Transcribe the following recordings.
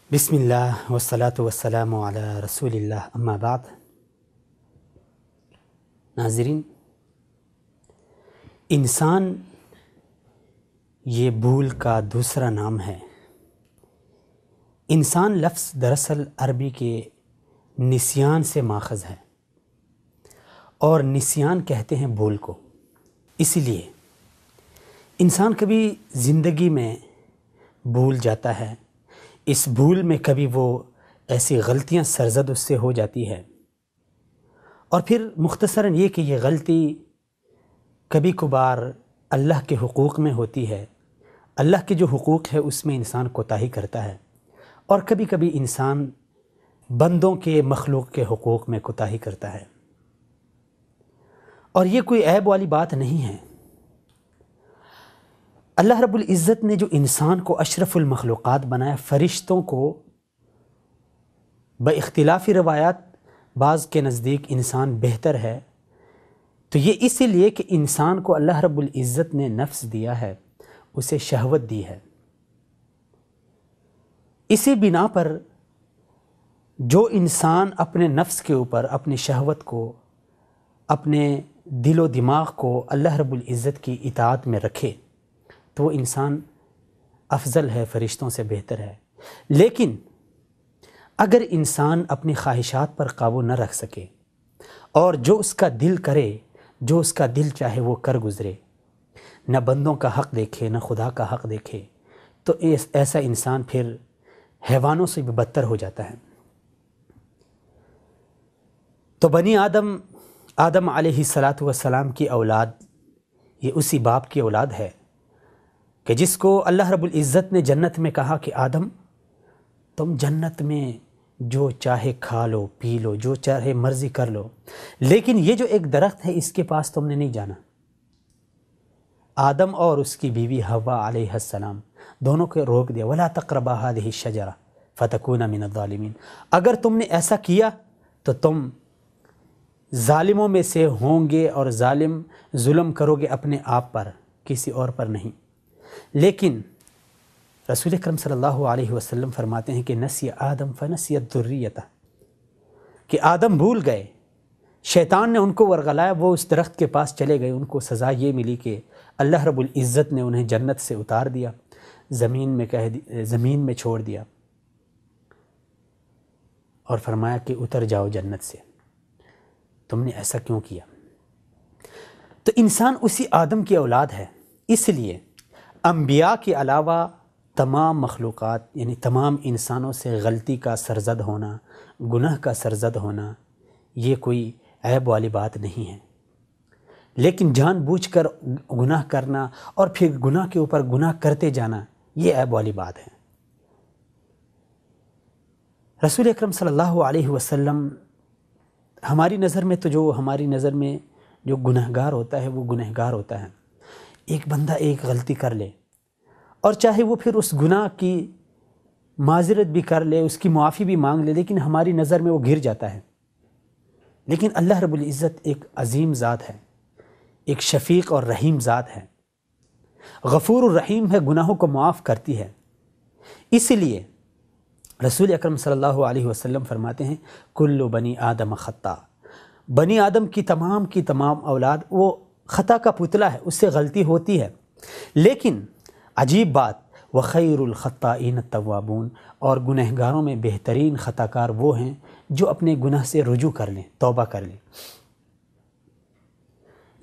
بسم اللہ والصلاة والسلام علی رسول اللہ اما بعد۔ ناظرین، انسان یہ بھول کا دوسرا نام ہے۔ انسان لفظ دراصل عربی کے نسیان سے ماخذ ہے، اور نسیان کہتے ہیں بھول کو۔ اسی لیے انسان کبھی زندگی میں بھول جاتا ہے، اس بھول میں کبھی وہ ایسی غلطیاں سرزد اس سے ہو جاتی ہے، اور پھر مختصراً یہ کہ یہ غلطی کبھی کبھار اللہ کے حقوق میں ہوتی ہے، اللہ کے جو حقوق ہے اس میں انسان کوتاہی کرتا ہے، اور کبھی کبھی انسان بندوں کے مخلوق کے حقوق میں کوتاہی کرتا ہے، اور یہ کوئی عیب والی بات نہیں ہے۔ اللہ رب العزت نے جو انسان کو اشرف المخلوقات بنایا، فرشتوں کو باختلافی روایات بعض کے نزدیک انسان بہتر ہے، تو یہ اسی لیے کہ انسان کو اللہ رب العزت نے نفس دیا ہے، اسے شہوت دی ہے۔ اسی بنا پر جو انسان اپنے نفس کے اوپر اپنی شہوت کو، اپنے دل و دماغ کو اللہ رب العزت کی اطاعت میں رکھے تو وہ انسان افضل ہے، فرشتوں سے بہتر ہے۔ لیکن اگر انسان اپنی خواہشات پر قابو نہ رکھ سکے، اور جو اس کا دل کرے، جو اس کا دل چاہے وہ کر گزرے، نہ بندوں کا حق دیکھے نہ خدا کا حق دیکھے، تو ایسا انسان پھر حیوانوں سے بھی بدتر ہو جاتا ہے۔ تو بنی آدم علیہ السلام کی اولاد، یہ اسی باپ کی اولاد ہے کہ جس کو اللہ رب العزت نے جنت میں کہا کہ آدم، تم جنت میں جو چاہے کھا لو پی لو، جو چاہے مرضی کر لو، لیکن یہ جو ایک درخت ہے اس کے پاس تم نے نہیں جانا۔ آدم اور اس کی بیوی حوا علیہ السلام دونوں کو روک دیا، وَلَا تَقْرَبَا هَٰذِهِ الشَّجَرَةَ فَتَكُونَ مِنَ الظَّالِمِينَ، اگر تم نے ایسا کیا تو تم ظالموں میں سے ہوں گے، اور ظلم کرو گے اپنے آپ پر، کسی اور پر نہیں۔ لیکن رسول اکرم صلی اللہ علیہ وسلم فرماتے ہیں کہ نسی آدم فنسی ذریتہ، کہ آدم بھول گئے، شیطان نے ان کو ورغلایا، وہ اس درخت کے پاس چلے گئے، ان کو سزا یہ ملی کہ اللہ رب العزت نے انہیں جنت سے اتار دیا، زمین میں چھوڑ دیا، اور فرمایا کہ اتر جاؤ جنت سے، تم نے ایسا کیوں کیا؟ تو انسان اسی آدم کی اولاد ہے، اس لیے انبیاء کے علاوہ تمام مخلوقات یعنی تمام انسانوں سے غلطی کا سرزد ہونا، گناہ کا سرزد ہونا، یہ کوئی عیب والی بات نہیں ہے۔ لیکن جان بوجھ کر گناہ کرنا اور پھر گناہ کے اوپر گناہ کرتے جانا، یہ عیب والی بات ہے۔ رسول اکرم صلی اللہ علیہ وسلم ہماری نظر میں جو گنہگار ہوتا ہے وہ گنہگار ہوتا ہے۔ ایک بندہ ایک غلطی کر لے، اور چاہے وہ پھر اس گناہ کی معذرت بھی کر لے، اس کی معافی بھی مانگ لے، لیکن ہماری نظر میں وہ گر جاتا ہے۔ لیکن اللہ رب العزت ایک عظیم ذات ہے، ایک شفیق اور رحیم ذات ہے، غفور الرحیم ہے، گناہوں کو معاف کرتی ہے۔ اسی لیے رسول اکرم صلی اللہ علیہ وسلم فرماتے ہیں کل بنی آدم خطا، بنی آدم کی تمام اولاد وہ خطا کا پتلا ہے، اس سے غلطی ہوتی ہے، لیکن عجیب بات وخیر الخطائین التوابون، اور گنہگاروں میں بہترین خطا کار وہ ہیں جو اپنے گناہ سے رجوع کر لیں، توبہ کر لیں۔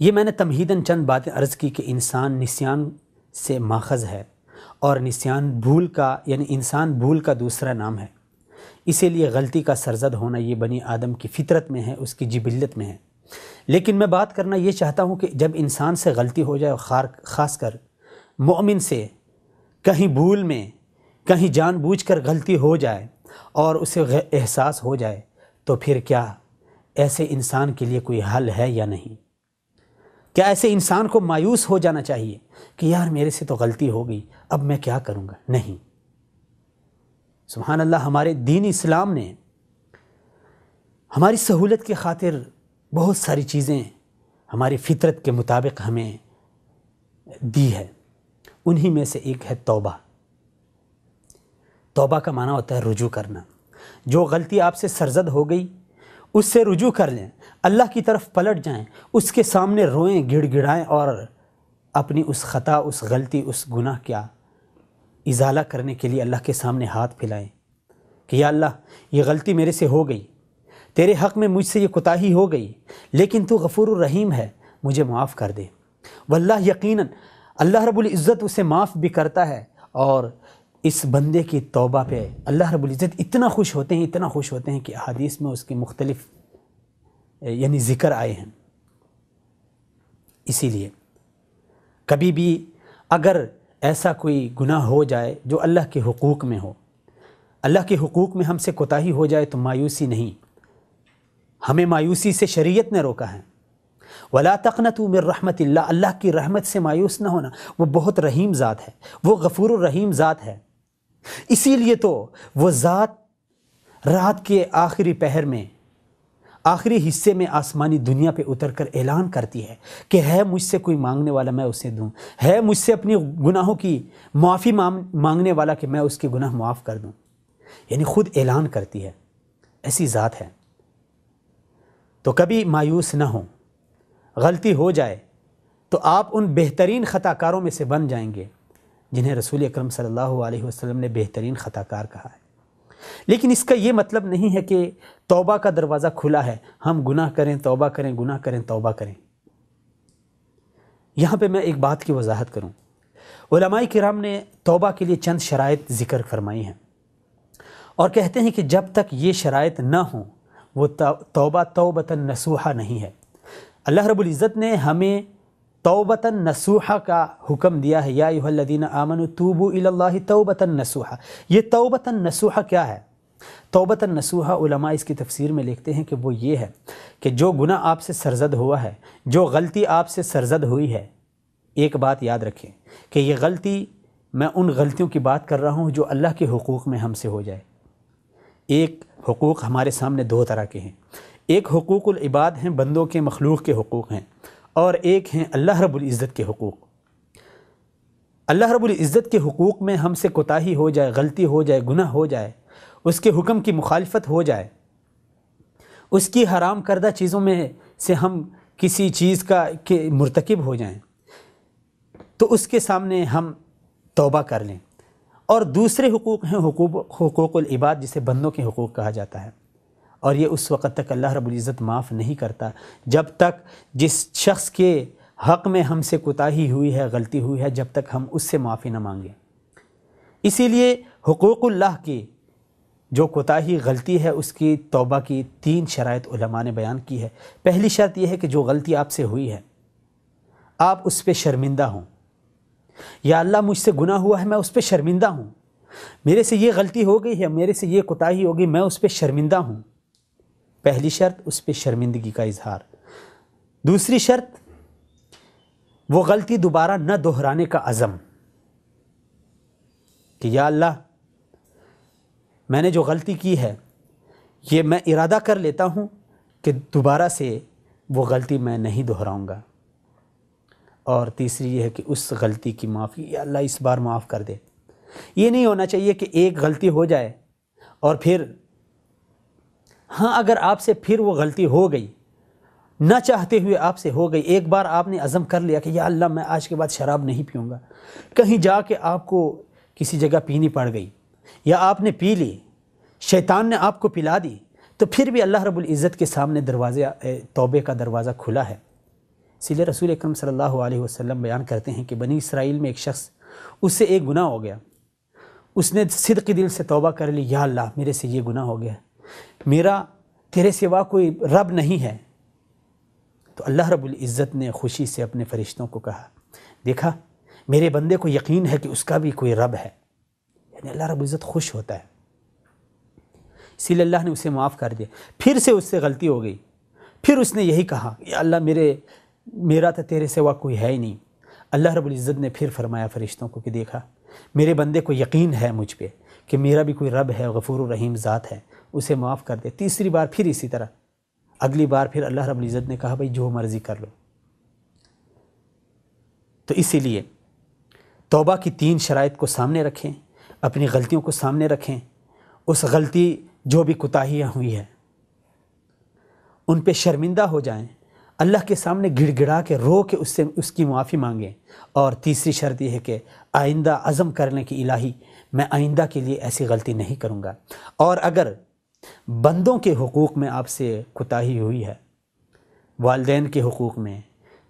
یہ میں نے تمہیداً چند باتیں عرض کی کہ انسان نسیان سے ماخذ ہے، اور نسیان بھول کا یعنی انسان بھول کا دوسرا نام ہے، اسی لیے غلطی کا سرزد ہونا یہ بنی آدم کی فطرت میں ہے، اس کی جبلت میں ہے۔ لیکن میں بات کرنا یہ چاہتا ہوں کہ جب انسان سے غلطی ہو جائے، اور خاص کر مومن سے کہیں بھول میں، کہیں جان بوجھ کر غلطی ہو جائے اور اسے احساس ہو جائے، تو پھر کیا ایسے انسان کے لیے کوئی حل ہے یا نہیں؟ کیا ایسے انسان کو مایوس ہو جانا چاہیے کہ یار میرے سے تو غلطی ہو گئی، اب میں کیا کروں گا؟ نہیں، سبحان اللہ، ہمارے دین اسلام نے ہماری سہولت کی خاطر بہت ساری چیزیں ہماری فطرت کے مطابق ہمیں دی ہے، انہی میں سے ایک ہے توبہ۔ توبہ کا معنی ہوتا ہے رجوع کرنا. جو غلطی آپ سے سرزد ہو گئی اس سے رجوع کر لیں، اللہ کی طرف پلٹ جائیں، اس کے سامنے روئیں، گڑ گڑائیں اور اپنی اس خطا، اس غلطی، اس گناہ کا ازالہ کرنے کے لیے اللہ کے سامنے ہاتھ پھیلائیں کہ یا اللہ یہ غلطی میرے سے ہو گئی، تیرے حق میں مجھ سے یہ کوتاہی ہو گئی، لیکن تو غفور الرحیم ہے، مجھے معاف کر دے. واللہ یقیناً اللہ رب العزت اسے معاف بھی کرتا ہے. اور اس بندے کی توبہ پہ اللہ رب العزت اتنا خوش ہوتے ہیں کہ احادیث میں اس کے مختلف یعنی ذکر آئے ہیں. اسی لیے کبھی بھی اگر ایسا کوئی گناہ ہو جائے جو اللہ کے حقوق میں ہو، اللہ کے حقوق میں ہم سے کوتاہی ہو جائے تو مایوسی نہیں، ہمیں مایوسی سے شریعت نے روکا ہے. وَلَا تَقْنَطُوا مِن رَحْمَةِ اللَّهِ، اللہ کی رحمت سے مایوس نہ ہونا، وہ بہت رحیم ذات ہے، وہ غفور الرحیم ذات ہے. اسی لیے تو وہ ذات رات کے آخری پہر میں، آخری حصے میں آسمانی دنیا پہ اتر کر اعلان کرتی ہے کہ ہے مجھ سے کوئی مانگنے والا میں اسے دوں، ہے مجھ سے اپنی گناہوں کی معافی مانگنے والا کہ میں اس کے گناہ معاف کر دوں. یعنی خود اعلان کرتی ہے، ایسی ذات ہے. تو کبھی مایوس نہ ہوں، غلطی ہو جائے تو آپ ان بہترین خطا کاروں میں سے بن جائیں گے جنہیں رسول اکرم صلی اللہ علیہ وسلم نے بہترین خطا کار کہا ہے. لیکن اس کا یہ مطلب نہیں ہے کہ توبہ کا دروازہ کھلا ہے، ہم گناہ کریں توبہ کریں، گناہ کریں توبہ کریں. یہاں پہ میں ایک بات کی وضاحت کروں. علماء کرام نے توبہ کے لیے چند شرائط ذکر فرمائی ہیں اور کہتے ہیں کہ جب تک یہ شرائط نہ ہوں وہ توبہ توبۃ نصوحہ نہیں ہے. اللہ رب العزت نے ہمیں توبۃ نصوحہ کا حکم دیا ہے، یا ایھا الذین آمنوا توبوا الی اللہ توبۃ نصوحہ. یہ توبۃ نصوحہ کیا ہے؟ توبۃ نصوحہ علماء اس کی تفسیر میں لکھتے ہیں کہ وہ یہ ہے کہ جو گناہ آپ سے سرزد ہوا ہے، جو غلطی آپ سے سرزد ہوئی ہے، ایک بات یاد رکھیں کہ یہ غلطی، میں ان غلطیوں کی بات کر رہا ہوں جو اللہ کے حقوق میں ہم سے ہو جائے. ایک حقوق ہمارے سامنے دو طرح کے ہیں، ایک حقوق العباد ہیں، بندوں کے مخلوق کے حقوق ہیں، اور ایک ہیں اللہ رب العزت کے حقوق. اللہ رب العزت کے حقوق میں ہم سے کوتاہی ہو جائے، غلطی ہو جائے، گناہ ہو جائے، اس کے حکم کی مخالفت ہو جائے، اس کی حرام کردہ چیزوں میں سے ہم کسی چیز کے مرتکب ہو جائیں تو اس کے سامنے ہم توبہ کر لیں. اور دوسرے حقوق ہیں حقوق العباد، جسے بندوں کے حقوق کہا جاتا ہے، اور یہ اس وقت تک اللہ رب العزت معاف نہیں کرتا جب تک جس شخص کے حق میں ہم سے کوتاہی ہوئی ہے، غلطی ہوئی ہے، جب تک ہم اس سے معافی نہ مانگیں. اسی لیے حقوق اللہ کی جو کوتاہی غلطی ہے اس کی توبہ کی 3 شرائط علماء نے بیان کی ہے. پہلی شرط یہ ہے کہ جو غلطی آپ سے ہوئی ہے آپ اس پہ شرمندہ ہوں. یا اللہ مجھ سے گناہ ہوا ہے، میں اس پہ شرمندہ ہوں، میرے سے یہ غلطی ہو گئی ہے، میرے سے یہ کوتاہی ہو گئی، میں اس پہ شرمندہ ہوں. پہلی شرط اس پہ شرمندگی کا اظہار. دوسری شرط وہ غلطی دوبارہ نہ دہرانے کا عزم کہ یا اللہ میں نے جو غلطی کی ہے یہ میں ارادہ کر لیتا ہوں کہ دوبارہ سے وہ غلطی میں نہیں دہراؤں گا. اور تیسری یہ ہے کہ اس غلطی کی معافی، یا اللہ اس بار معاف کر دے. یہ نہیں ہونا چاہیے کہ ایک غلطی ہو جائے اور پھر اگر آپ سے پھر وہ غلطی ہو گئی، نہ چاہتے ہوئے آپ سے ہو گئی، ایک بار آپ نے عزم کر لیا کہ یا اللہ میں آج کے بعد شراب نہیں پیوں گا، کہیں جا کے آپ کو کسی جگہ پینی پڑ گئی یا آپ نے پی لی، شیطان نے آپ کو پلا دی، تو پھر بھی اللہ رب العزت کے سامنے توبے کا دروازہ کھلا ہے. اسی لیے رسول اکرم صلی اللہ علیہ وسلم بیان کرتے ہیں کہ بنی اسرائیل میں ایک شخص، اس سے ایک گناہ ہو گیا، اس نے صدقی دل سے توبہ کر لی، یا اللہ میرے سے یہ گناہ ہو گیا، میرا تیرے سوا کوئی رب نہیں ہے. تو اللہ رب العزت نے خوشی سے اپنے فرشتوں کو کہا، دیکھا میرے بندے کو یقین ہے کہ اس کا بھی کوئی رب ہے. یعنی اللہ رب العزت خوش ہوتا ہے، اسی لیے اللہ نے اسے معاف کر دیا. پھر سے اس سے غلطی ہو گئی، پھر اس نے یہی کہا، یا اللہ میرا تو تیرے سوا کوئی ہے ہی نہیں. اللہ رب العزت نے پھر فرمایا فرشتوں کو کہ دیکھا میرے بندے کو یقین ہے مجھ پہ کہ میرا بھی کوئی رب ہے، غفور الرحیم ذات ہے، اسے معاف کر دے. تیسری بار پھر اسی طرح، اگلی بار پھر اللہ رب العزت نے کہا بھائی جو مرضی کر لو. تو اسی لیے توبہ کی 3 شرائط کو سامنے رکھیں، اپنی غلطیوں کو سامنے رکھیں، اس غلطی جو بھی کوتاہیاں ہوئی ہے ان پہ شرمندہ ہو جائیں، اللہ کے سامنے گڑ گڑا کے رو کے اس کی معافی مانگیں۔ اور تیسری شرط یہ ہے کہ آئندہ عزم کرنے کی الہی میں آئندہ کے لیے ایسی غلطی نہیں کروں گا۔ اور اگر بندوں کے حقوق میں آپ سے کوتاہی ہوئی ہے، والدین کے حقوق میں،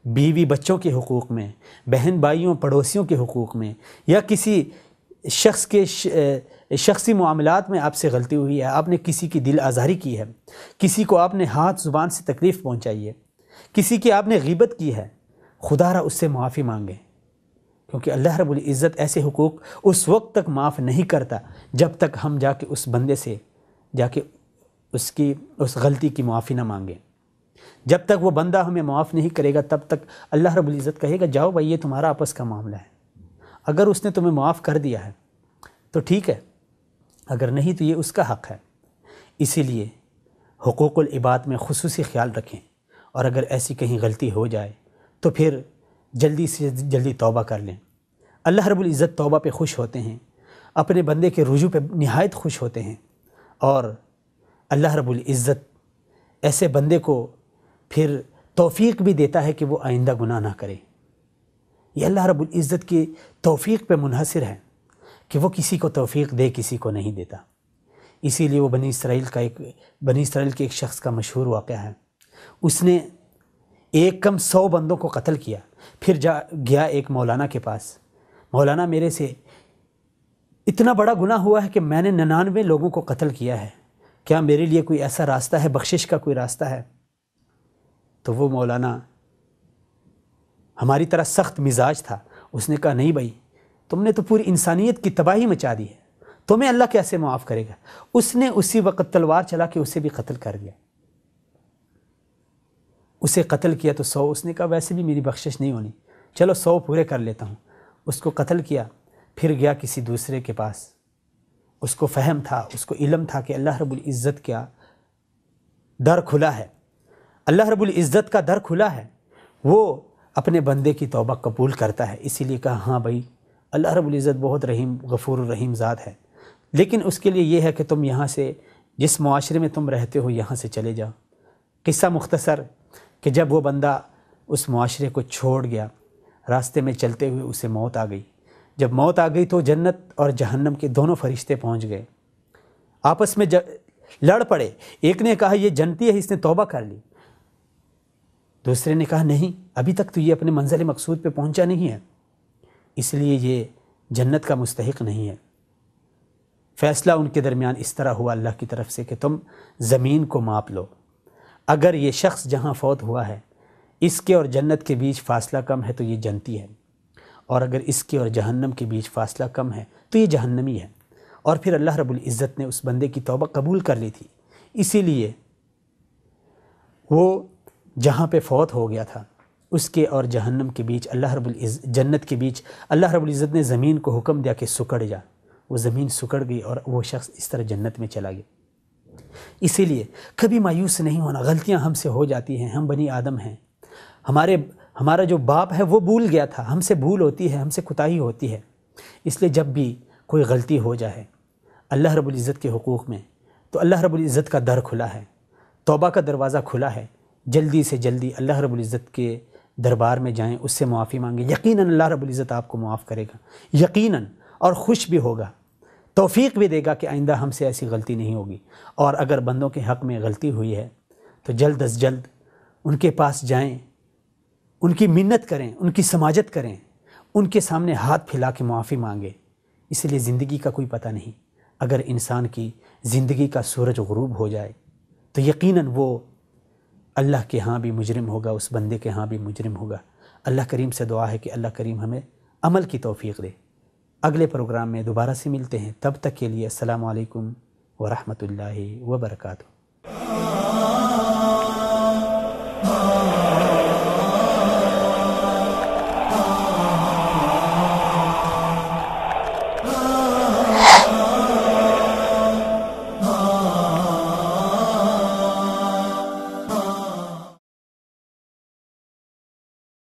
بیوی بچوں کے حقوق میں، بہن بھائیوں پڑوسیوں کے حقوق میں، یا کسی شخص کے شخصی معاملات میں آپ سے غلطی ہوئی ہے، آپ نے کسی کی دل آزاری کی ہے، کسی کو آپ نے ہاتھ زبان سے تکلیف پہنچائی ہے، کسی کی آپ نے غیبت کی ہے، خدا را اس سے معافی مانگیں، کیونکہ اللہ رب العزت ایسے حقوق اس وقت تک معاف نہیں کرتا جب تک ہم جا کے اس بندے سے جا کے اس غلطی کی معافی نہ مانگیں۔ جب تک وہ بندہ ہمیں معاف نہیں کرے گا تب تک اللہ رب العزت کہے گا جاؤ بھائی یہ تمہارا آپس کا معاملہ ہے، اگر اس نے تمہیں معاف کر دیا ہے تو ٹھیک ہے، اگر نہیں تو یہ اس کا حق ہے۔ اسی لیے حقوق العباد میں خصوصی خیال رکھیں، اور اگر ایسی کہیں غلطی ہو جائے تو پھر جلدی سے جلدی توبہ کر لیں۔ اللہ رب العزت توبہ پہ خوش ہوتے ہیں، اپنے بندے کے رجوع پہ نہایت خوش ہوتے ہیں، اور اللہ رب العزت ایسے بندے کو پھر توفیق بھی دیتا ہے کہ وہ آئندہ گناہ نہ کرے۔ یہ اللہ رب العزت کی توفیق پہ منحصر ہے کہ وہ کسی کو توفیق دے، کسی کو نہیں دیتا۔ اسی لیے وہ بنی اسرائیل کے ایک شخص کا مشہور واقعہ ہے، اس نے ایک کم 100 بندوں کو قتل کیا، پھر گیا ایک مولانا کے پاس، مولانا میرے سے اتنا بڑا گناہ ہوا ہے کہ میں نے 99 لوگوں کو قتل کیا ہے، کیا میرے لیے کوئی ایسا راستہ ہے، بخشش کا کوئی راستہ ہے؟ تو وہ مولانا ہماری طرح سخت مزاج تھا، اس نے کہا نہیں بھائی، تم نے تو پوری انسانیت کی تباہی مچا دی ہے، تمہیں اللہ کیسے معاف کرے گا؟ اس نے اسی وقت تلوار چلا کے اسے بھی قتل کر دیا، اسے قتل کیا تو 100، اس نے کہا ویسے بھی میری بخشش نہیں ہونی، چلو 100 پورے کر لیتا ہوں، اس کو قتل کیا، پھر گیا کسی دوسرے کے پاس، اس کو فہم تھا، اس کو علم تھا کہ اللہ رب العزت کا در کھلا ہے، اللہ رب العزت کا در کھلا ہے، وہ اپنے بندے کی توبہ قبول کرتا ہے، اسی لیے کہا ہاں بھائی اللہ رب العزت بہت رحیم غفور الرحیم ذات ہے، لیکن اس کے لیے یہ ہے کہ تم یہاں سے جس معاشرے میں تم رہتے ہو یہاں سے چلے جاؤ۔ قصہ مختصر کہ جب وہ بندہ اس معاشرے کو چھوڑ گیا، راستے میں چلتے ہوئے اسے موت آ گئی، جب موت آ گئی تو جنت اور جہنم کے دونوں فرشتے پہنچ گئے، آپس میں لڑ پڑے، ایک نے کہا یہ جنتی ہے اس نے توبہ کر لی، دوسرے نے کہا نہیں ابھی تک تو یہ اپنے منزل مقصود پہ پہنچا نہیں ہے، اس لیے یہ جنت کا مستحق نہیں ہے۔ فیصلہ ان کے درمیان اس طرح ہوا اللہ کی طرف سے کہ تم زمین کو ماپ لو، اگر یہ شخص جہاں فوت ہوا ہے اس کے اور جنت کے بیچ فاصلہ کم ہے تو یہ جنتی ہے، اور اگر اس کے اور جہنم کے بیچ فاصلہ کم ہے تو یہ جہنمی ہے۔ اور پھر اللہ رب العزت نے اس بندے کی توبہ قبول کر لی تھی، اسی لیے وہ جہاں پہ فوت ہو گیا تھا اس کے اور جہنم کے بیچ جنت کے بیچ اللہ رب العزت نے زمین کو حکم دیا کہ سکڑ جا، وہ زمین سکڑ گئی اور وہ شخص اس طرح جنت میں چلا گیا۔ اسی لیے کبھی مایوس نہیں ہونا، غلطیاں ہم سے ہو جاتی ہیں، ہم بنی آدم ہیں، ہمارا جو باپ ہے وہ بھول گیا تھا، ہم سے بھول ہوتی ہے، ہم سے کوتاہی ہوتی ہے، اس لیے جب بھی کوئی غلطی ہو جائے اللہ رب العزت کے حقوق میں تو اللہ رب العزت کا در کھلا ہے، توبہ کا دروازہ کھلا ہے، جلدی سے جلدی اللہ رب العزت کے دربار میں جائیں، اس سے معافی مانگیں، یقیناً اللہ رب العزت آپ کو معاف کرے گا، یقیناً، اور خوش بھی ہوگا، توفیق بھی دے گا کہ آئندہ ہم سے ایسی غلطی نہیں ہوگی۔ اور اگر بندوں کے حق میں غلطی ہوئی ہے تو جلد از جلد ان کے پاس جائیں، ان کی منت کریں، ان کی سماجت کریں، ان کے سامنے ہاتھ پھیلا کے معافی مانگیں، اس لیے زندگی کا کوئی پتہ نہیں، اگر انسان کی زندگی کا سورج غروب ہو جائے تو یقیناً وہ اللہ کے ہاں بھی مجرم ہوگا، اس بندے کے ہاں بھی مجرم ہوگا۔ اللہ کریم سے دعا ہے کہ اللہ کریم ہمیں عمل کی توفیق دے۔ اگلے پروگرام میں دوبارہ سے ملتے ہیں، تب تک کے لیے السلام علیکم ورحمۃ اللہ وبرکاتہ۔